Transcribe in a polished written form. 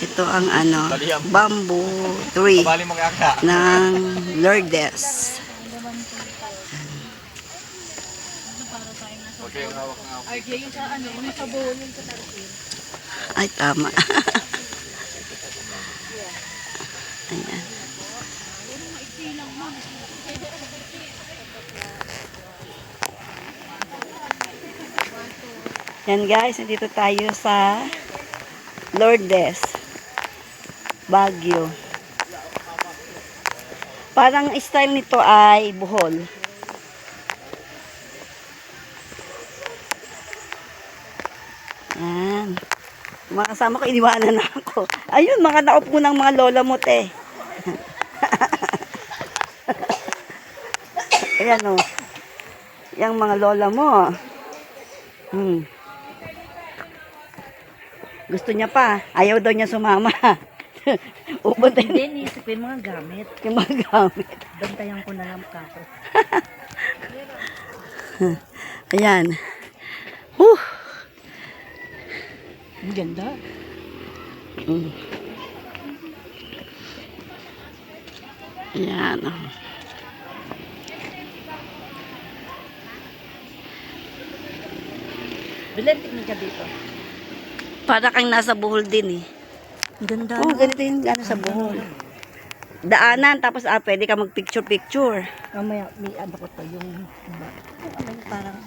Ito ang bamboo tree ng Lourdes. Ay, tama. Ayan. Yan guys, nandito tayo sa Lourdes, Baguio. Parang style nito ay Bohol. Yan. Mga kasama ko, iniwanan na ako. Ayun, mga naupo ng mga lola mo, te. Ayan o. Yang mga lola mo. Gusto niya pa. Ayaw daw niya sumama. Ubod tayo. Hindi, isip ko yung mga gamit. Yung mga gamit. Bantayan ko na lang kako. Ayan. Huh. Ang ganda. Ayan. Bilan, tingnan ka dito. Para kang nasa Bohol din eh. Ang ganda. Oo, ganito yung sa Bohol. Daanan, tapos pwede ka mag-picture-picture. Mamaya, may ano ko to yung, parang